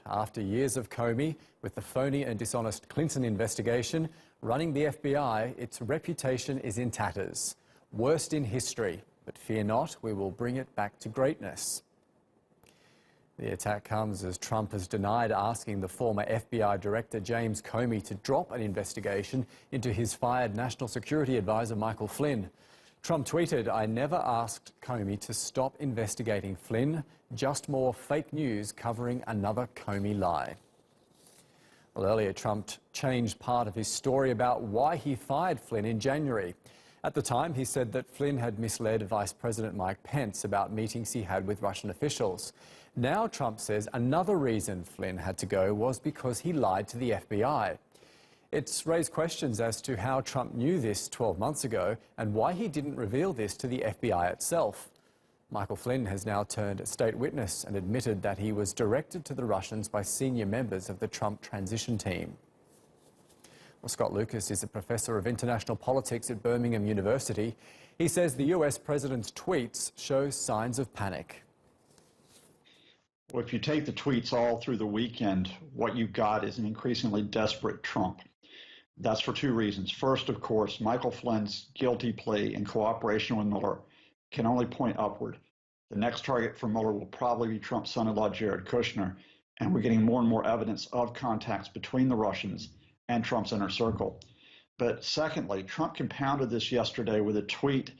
After years of Comey, with the phony and dishonest Clinton investigation running the FBI, its reputation is in tatters. Worst in history, but fear not, we will bring it back to greatness. The attack comes as Trump has denied asking the former FBI Director James Comey to drop an investigation into his fired National Security Advisor Michael Flynn. Trump tweeted, "I never asked Comey to stop investigating Flynn, just more fake news covering another Comey lie." Well, earlier Trump changed part of his story about why he fired Flynn in January. At the time, he said that Flynn had misled Vice President Mike Pence about meetings he had with Russian officials. Now Trump says another reason Flynn had to go was because he lied to the FBI. It's raised questions as to how Trump knew this 12 months ago and why he didn't reveal this to the FBI itself. Michael Flynn has now turned state witness and admitted that he was directed to the Russians by senior members of the Trump transition team. Well, Scott Lucas is a professor of international politics at Birmingham University. He says the US president's tweets show signs of panic. Well, if you take the tweets all through the weekend, what you've got is an increasingly desperate Trump. That's for two reasons. First, of course, Michael Flynn's guilty plea in cooperation with Mueller can only point upward. The next target for Mueller will probably be Trump's son-in-law, Jared Kushner, and we're getting more and more evidence of contacts between the Russians and Trump's inner circle. But secondly, Trump compounded this yesterday with a tweet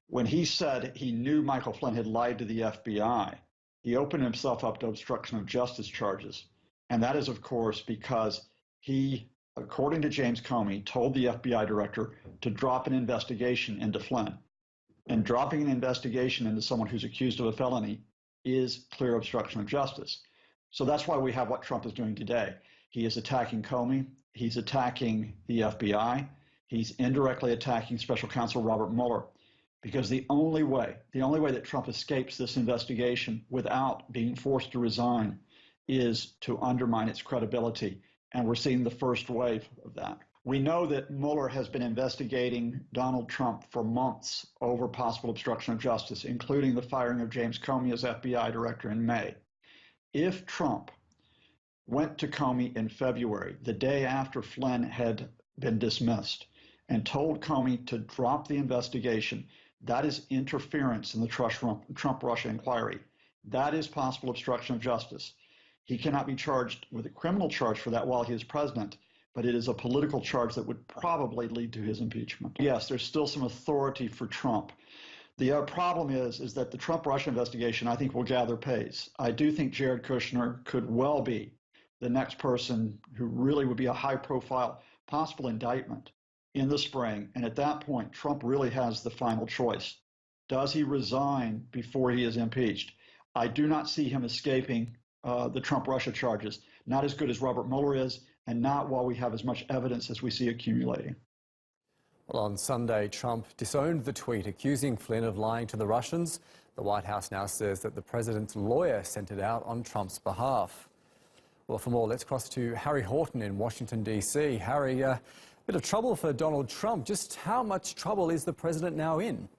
when he said he knew Michael Flynn had lied to the FBI. He opened himself up to obstruction of justice charges. And that is, of course, because he, according to James Comey, told the FBI director to drop an investigation into Flynn. And dropping an investigation into someone who's accused of a felony is clear obstruction of justice. So that's why we have what Trump is doing today. He is attacking Comey. He's attacking the FBI. He's indirectly attacking Special Counsel Robert Mueller. Because the only way that Trump escapes this investigation without being forced to resign is to undermine its credibility. And we're seeing the first wave of that. We know that Mueller has been investigating Donald Trump for months over possible obstruction of justice, including the firing of James Comey as FBI director in May. If Trump went to Comey in February, the day after Flynn had been dismissed, and told Comey to drop the investigation, that is interference in the Trump-Russia inquiry. That is possible obstruction of justice. He cannot be charged with a criminal charge for that while he is president, but it is a political charge that would probably lead to his impeachment. Yes, there's still some authority for Trump. The problem is that the Trump-Russia investigation, I think, will gather pace. I do think Jared Kushner could well be the next person who really would be a high-profile possible indictment in the spring. And at that point, Trump really has the final choice. Does he resign before he is impeached? I do not see him escaping the Trump-Russia charges. Not as good as Robert Mueller is, and not while we have as much evidence as we see accumulating. Well, on Sunday, Trump disowned the tweet accusing Flynn of lying to the Russians. The White House now says that the president's lawyer sent it out on Trump's behalf. Well, for more, let's cross to Harry Horton in Washington, D.C. Harry, bit of trouble for Donald Trump. Just how much trouble is the president now in?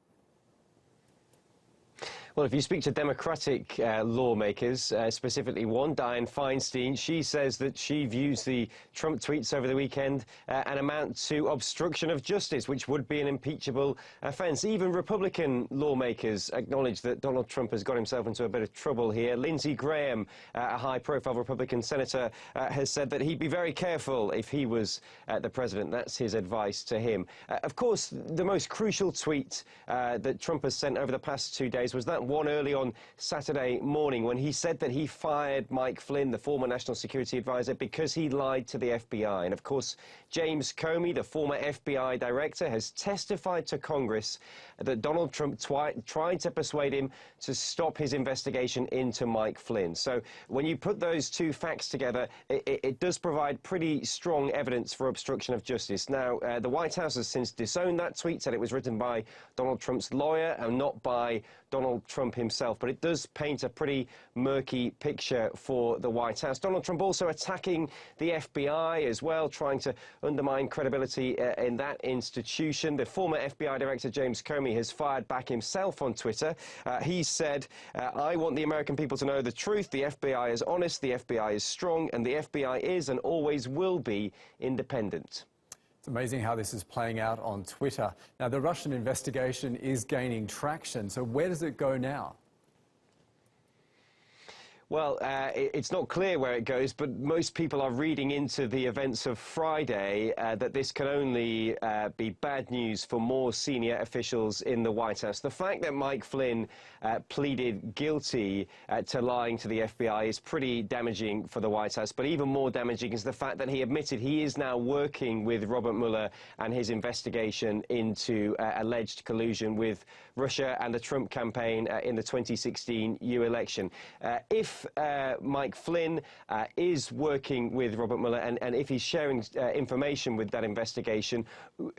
Well, if you speak to Democratic lawmakers, specifically one, Dianne Feinstein, she says that she views the Trump tweets over the weekend an amount to obstruction of justice, which would be an impeachable offence. Even Republican lawmakers acknowledge that Donald Trump has got himself into a bit of trouble here. Lindsey Graham, a high-profile Republican senator, has said that he'd be very careful if he was the president. That's his advice to him. Of course, the most crucial tweet that Trump has sent over the past 2 days was that one early on Saturday morning when he said that he fired Mike Flynn, the former National Security Advisor, because he lied to the FBI. And of course, James Comey, the former FBI director, has testified to Congress that Donald Trump tried to persuade him to stop his investigation into Mike Flynn. So when you put those two facts together, it does provide pretty strong evidence for obstruction of justice. Now, the White House has since disowned that tweet, said it was written by Donald Trump's lawyer and not by Donald Trump Trump himself, but it does paint a pretty murky picture for the White House. Donald Trump also attacking the FBI as well, trying to undermine credibility in that institution. The former FBI Director James Comey has fired back himself on Twitter. He said, I want the American people to know the truth. The FBI is honest, the FBI is strong, and the FBI is and always will be independent. It's amazing how this is playing out on Twitter. Now, the Russian investigation is gaining traction, so where does it go now? Well, it's not clear where it goes, but most people are reading into the events of Friday that this can only be bad news for more senior officials in the White House. The fact that Mike Flynn pleaded guilty to lying to the FBI is pretty damaging for the White House, but even more damaging is the fact that he admitted he is now working with Robert Mueller and his investigation into alleged collusion with Russia and the Trump campaign in the 2016 EU election. If Mike Flynn is working with Robert Mueller and if he's sharing information with that investigation,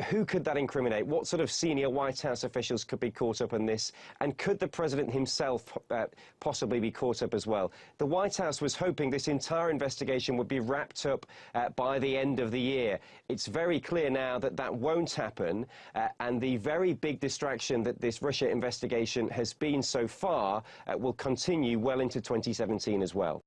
who could that incriminate? What sort of senior White House officials could be caught up in this? And could the president himself possibly be caught up as well? The White House was hoping this entire investigation would be wrapped up by the end of the year. It's very clear now that that won't happen, and the very big distraction that this Russia investigation has been so far will continue well into 2017 as well.